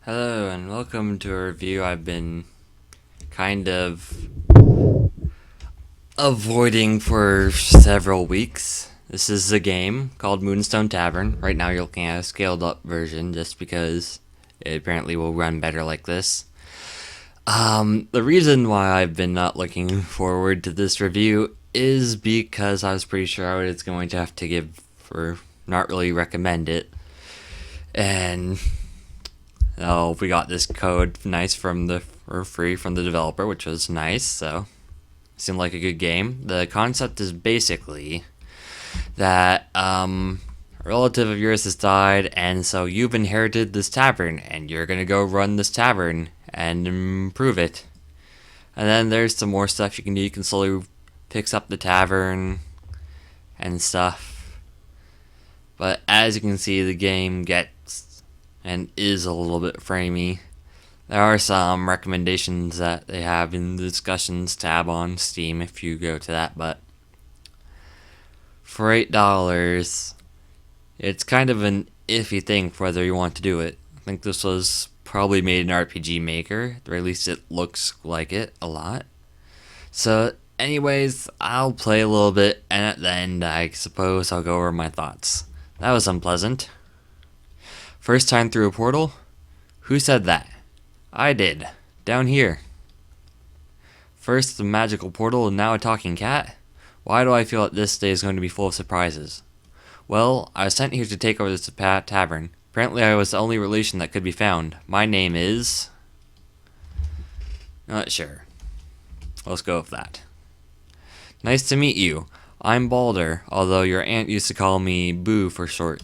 Hello and welcome to a review I've been kind of avoiding for several weeks. This is a game called Moonstone Tavern. Right now you're looking at a scaled up version just because it apparently will run better like this. The reason why I've been not looking forward to this review is because I was pretty sure I was going to have to give or not really recommend it. And we got this code nice or free from the developer, which was nice. So seemed like a good game. The concept is basically that a relative of yours has died, and so you've inherited this tavern, and you're gonna go run this tavern and improve it. And then there's some more stuff you can do. You can slowly fix up the tavern and stuff. But as you can see, the game gets and is a little bit framey. There are some recommendations that they have in the discussions tab on Steam if you go to that, but for $8, it's kind of an iffy thing for whether you want to do it. I think this was probably made in RPG Maker, or at least it looks like it a lot. So anyways, I'll play a little bit, and at the end I suppose I'll go over my thoughts. That was unpleasant. First time through a portal? Who said that? I did. Down here. First the magical portal and now a talking cat? Why do I feel that this day is going to be full of surprises? Well, I was sent here to take over this tavern. Apparently I was the only relation that could be found. My name is... Not sure. Let's go with that. Nice to meet you. I'm Balder, although your aunt used to call me Boo for short.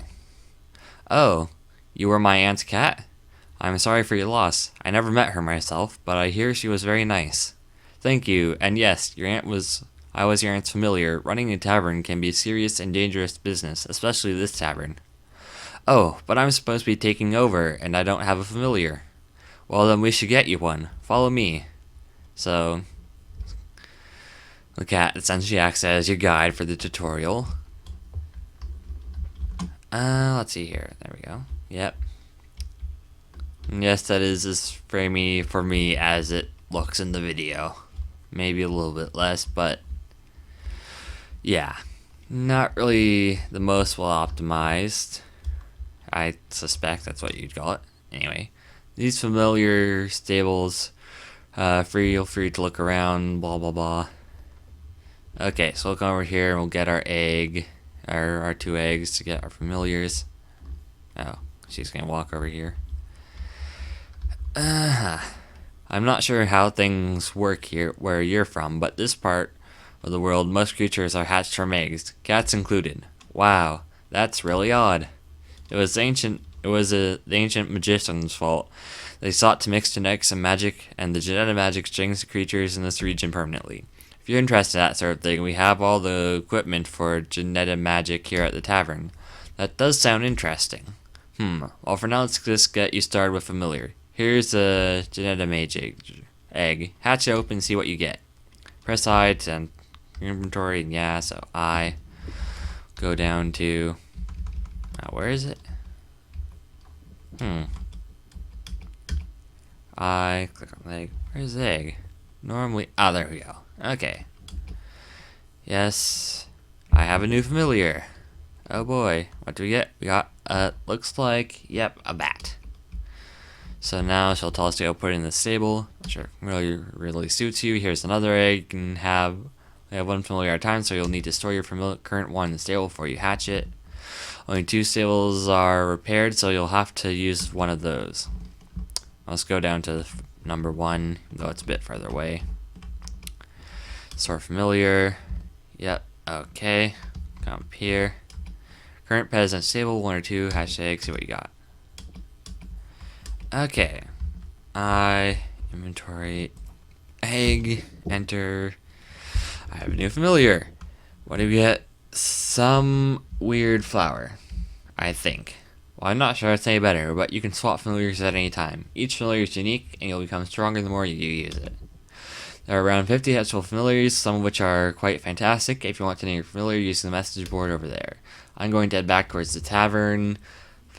Oh, you were my aunt's cat? I'm sorry for your loss. I never met her myself, but I hear she was very nice. Thank you, and yes, I was your aunt's familiar. Running a tavern can be a serious and dangerous business, especially this tavern. Oh, but I'm supposed to be taking over, and I don't have a familiar. Well, then we should get you one. Follow me. So, the cat essentially acts as your guide for the tutorial. Let's see here. There we go. Yep. And yes, that is as framey for me as it looks in the video. Maybe a little bit less, but yeah. Not really the most well optimized. I suspect that's what you'd call it. Anyway, these familiar stables, feel free to look around, blah blah blah. Okay, so look over here and we'll get our egg, our 2 eggs to get our familiars. Oh, she's gonna walk over here. I'm not sure how things work here where you're from, but this part of the world, most creatures are hatched from eggs, cats included. Wow, that's really odd. It was the ancient magician's fault. They sought to mix genetics and magic, and the genetic magic changed the creatures in this region permanently. If you're interested in that sort of thing, we have all the equipment for genetic magic here at the tavern. That does sound interesting. Well, for now, let's just get you started with familiar. Here's a genetic magic egg. Hatch it open and see what you get. Press I to inventory, and yeah, so I go down to... where is it? I click on the egg. Where's the egg? Normally... there we go. Okay. Yes. I have a new familiar. Oh boy. What do we get? We got, looks like, yep, a bat. So now she'll tell us to go put it in the stable. Not sure really suits you. Here's another egg. We have one familiar at a time, so you'll need to store your current one in the stable before you hatch it. Only 2 stables are repaired, so you'll have to use one of those. Let's go down to number 1, though it's a bit further away. Store familiar. Yep, okay. Come up here. Current pet is in stable, 1 or 2. Hatch egg, see what you got. Okay. Inventory. Egg. Enter. I have a new familiar. What do we get? Some weird flower, I think. Well, I'm not sure it's any better, but you can swap familiars at any time. Each familiar is unique, and you'll become stronger the more you use it. There are around 50 hatchable familiars, some of which are quite fantastic. If you want to name your familiar, use the message board over there. I'm going to head back towards the tavern,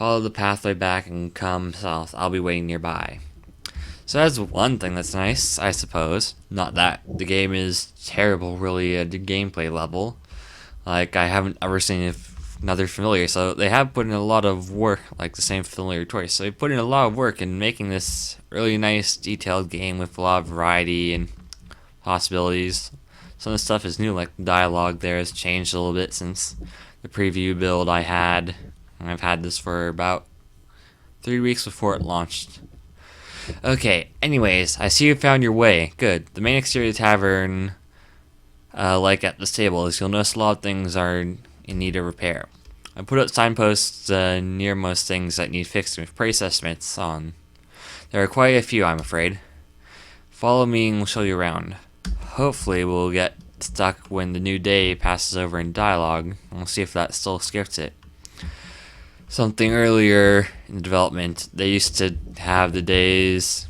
Follow the pathway back and come south. I'll be waiting nearby. So that's one thing that's nice, I suppose. Not that the game is terrible, really, at the gameplay level. Like, I haven't ever seen another familiar, so they have put in a lot of work, like the same familiar twice. So they put in a lot of work in making this really nice, detailed game with a lot of variety and possibilities. Some of the stuff is new, like the dialogue there has changed a little bit since the preview build I had. And I've had this for about 3 weeks before it launched. Okay, anyways, I see you found your way. Good. The main exterior of the tavern, like at the stables, you'll notice a lot of things are in need of repair. I put up signposts near most things that need fixing with price estimates on. There are quite a few, I'm afraid. Follow me and we'll show you around. Hopefully we'll get stuck when the new day passes over in dialogue, and we'll see if that still skips it. Something earlier in the development, they used to have the days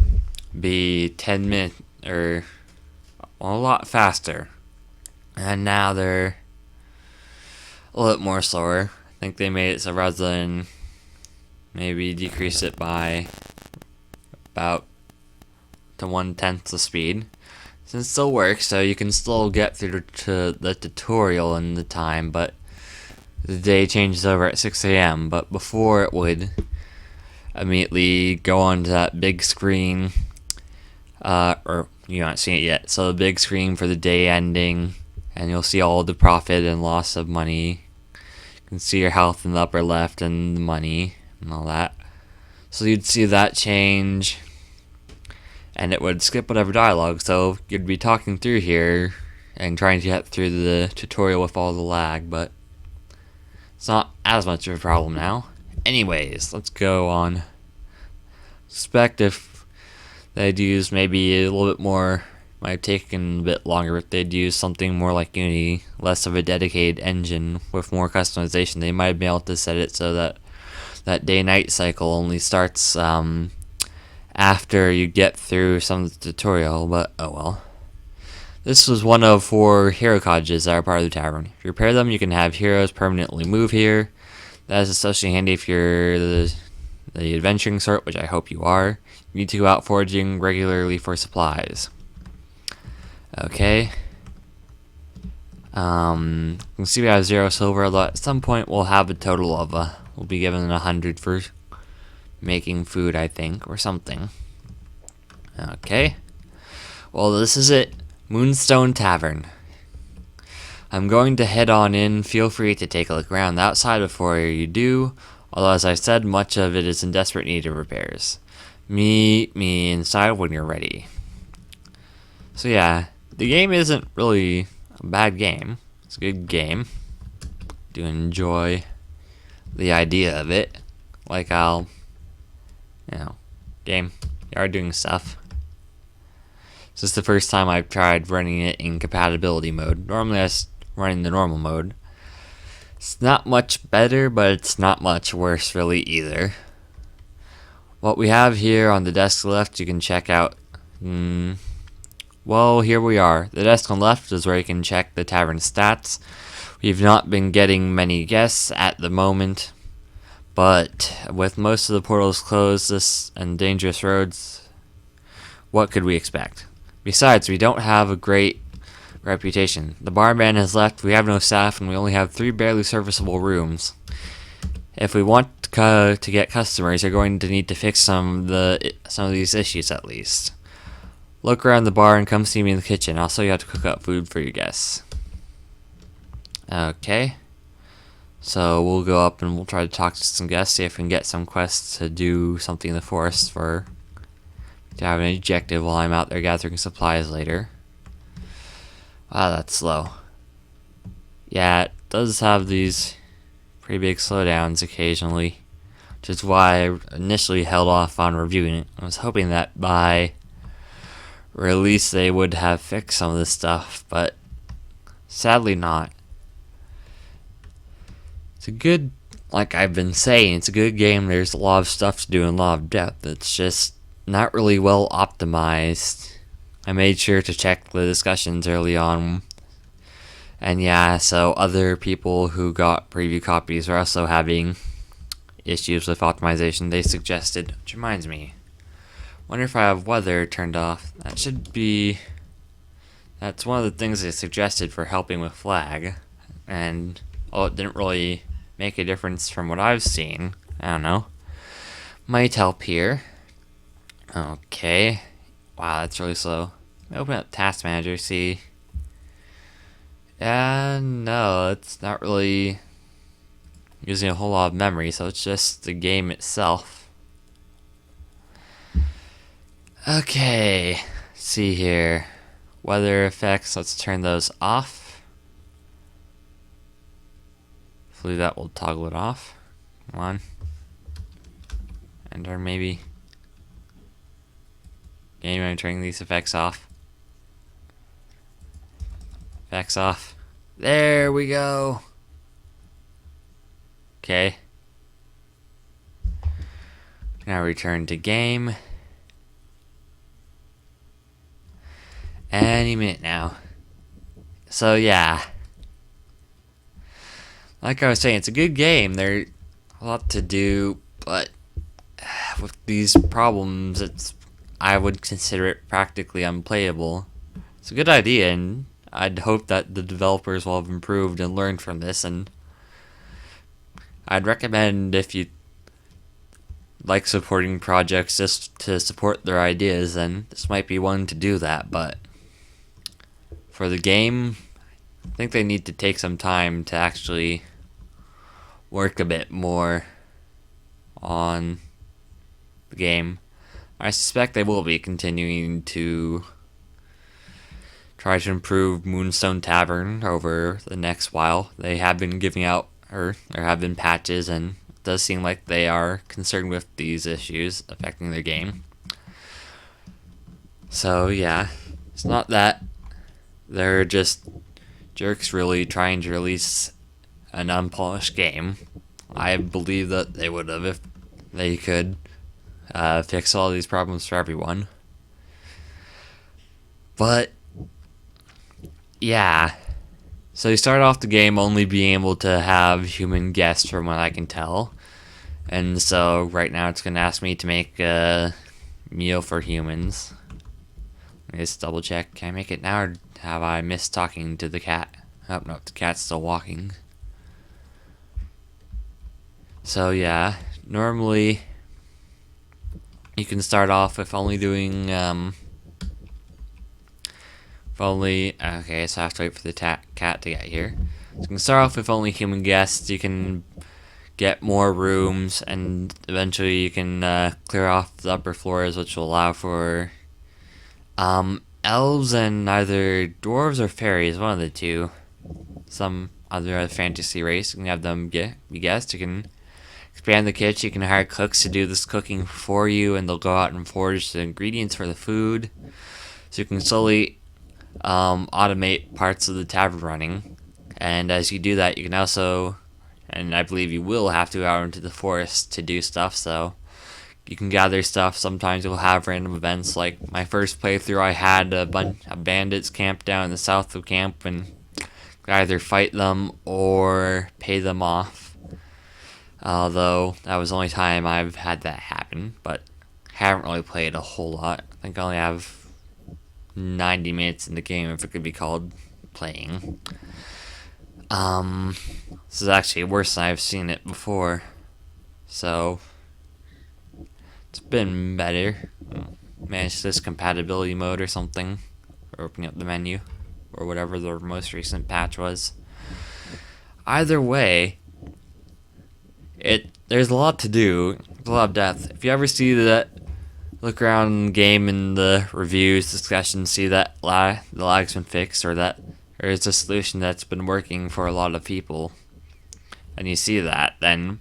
be 10 minutes or a lot faster, and now they're a little bit more slower. I think they made it so rather than maybe decrease it by about to 1/10 the speed, since it still works, so you can still get through to the tutorial in the time, but the day changes over at 6 a.m., but before it would immediately go on to that big screen, or you haven't seen it yet, so the big screen for the day ending, and you'll see all the profit and loss of money. You can see your health in the upper left and the money and all that. So you'd see that change, and it would skip whatever dialogue, so you'd be talking through here and trying to get through the tutorial with all the lag, but it's not as much of a problem now. Anyways, let's go on. Suspect if they'd use maybe a little bit more, might have taken a bit longer, if they'd use something more like Unity, less of a dedicated engine with more customization. They might have been able to set it so that that day-night cycle only starts after you get through some of the tutorial, but oh well. This was one of 4 hero cottages that are part of the tavern. If you repair them, you can have heroes permanently move here. That is especially handy if you're the adventuring sort, which I hope you are. You need to go out foraging regularly for supplies. Okay. You can see we have 0 silver, although at some point we'll have a total of we'll be given 100 for making food, I think, or something. Okay. Well, this is it. Moonstone Tavern. I'm going to head on in. Feel free to take a look around the outside before you do, although as I said, much of it is in desperate need of repairs. Meet me inside when you're ready. So yeah, the game isn't really a bad game. It's a good game. Do enjoy the idea of it. Like game, you are doing stuff. This is the first time I've tried running it in compatibility mode. Normally I was running the normal mode. It's not much better, but it's not much worse really either. What we have here on the desk left, you can check out. Well, here we are. The desk on the left is where you can check the tavern stats. We've not been getting many guests at the moment, but with most of the portals closed and dangerous roads, what could we expect? Besides, we don't have a great reputation. The barman has left, we have no staff, and we only have 3 barely serviceable rooms. If we want to get customers, you're going to need to fix some of these issues at least. Look around the bar and come see me in the kitchen. I'll show you how to cook up food for your guests. Okay. So we'll go up and we'll try to talk to some guests, see if we can get some quests to do something in the forest to have an objective while I'm out there gathering supplies later. Wow, that's slow. Yeah, it does have these pretty big slowdowns occasionally, which is why I initially held off on reviewing it. I was hoping that by release they would have fixed some of this stuff, but sadly not. It's a good, like I've been saying, it's a good game. There's a lot of stuff to do and a lot of depth. It's just not really well optimized. I made sure to check the discussions early on. And yeah, so other people who got preview copies are also having issues with optimization they suggested. Which reminds me, wonder if I have weather turned off. That should be. That's one of the things they suggested for helping with flag, and it didn't really make a difference from what I've seen. I don't know. Might help here. Okay. Wow, that's really slow. Open up Task Manager, see. No, it's not really using a whole lot of memory, so it's just the game itself. Okay, let's see here. Weather effects, let's turn those off. Hopefully that will toggle it off. Come on. Enter maybe. Game, I'm turning these effects off. Effects off. There we go. Okay. Now return to game. Any minute now. So yeah. Like I was saying, it's a good game. There's a lot to do, but with these problems, I would consider it practically unplayable. It's a good idea, and I'd hope that the developers will have improved and learned from this, and I'd recommend, if you like supporting projects just to support their ideas, then this might be one to do that. But for the game, I think they need to take some time to actually work a bit more on the game. I suspect they will be continuing to try to improve Moonstone Tavern over the next while. They have been giving out, or there have been patches, and it does seem like they are concerned with these issues affecting their game. So yeah, it's not that they're just jerks really trying to release an unpolished game. I believe that they would have if they could fix all these problems for everyone. But yeah, so you start off the game only being able to have human guests, from what I can tell. And so right now it's going to ask me to make a meal for humans. Let me just double check. Can I make it now, or have I missed talking to the cat? Oh no, the cat's still walking. So yeah, normally you can start off with only doing okay, so I have to wait for the cat to get here. So you can start off with only human guests. You can get more rooms, and eventually you can clear off the upper floors, which will allow for elves and either dwarves or fairies, one of the two. Some other fantasy race. You can have them be guests. You can expand the kitchen. You can hire cooks to do this cooking for you, and they'll go out and forage the ingredients for the food. So you can slowly automate parts of the tavern running. And as you do that, you can also, and I believe you will have to go out into the forest to do stuff, so you can gather stuff. Sometimes you'll have random events. Like my first playthrough, I had a bunch of bandits camped down in the south of camp, and either fight them or pay them off. Although that was the only time I've had that happen, but haven't really played a whole lot. I think I only have 90 minutes in the game, if it could be called playing. This is actually worse than I've seen it before, so it's been better. Managed this compatibility mode or something, or opening up the menu, or whatever the most recent patch was. Either way, there's a lot to do, there's a lot of depth. If you ever see that, look around the game in the reviews, discussions, see that the lag's been fixed, or that there's a solution that's been working for a lot of people, and you see that, then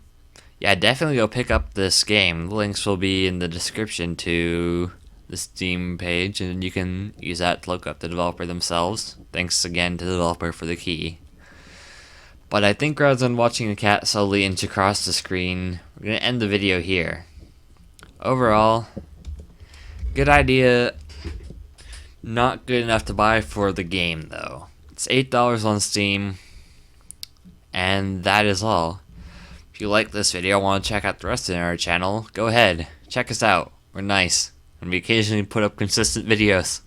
yeah, definitely go pick up this game. The links will be in the description to the Steam page, and you can use that to look up the developer themselves. Thanks again to the developer for the key. But I think rather than watching a cat slowly inch across the screen, we're going to end the video here. Overall, good idea. Not good enough to buy for the game, though. It's $8 on Steam, and that is all. If If you like this video and want to check out the rest of our channel, go ahead, check us out. We're nice, and we occasionally put up consistent videos.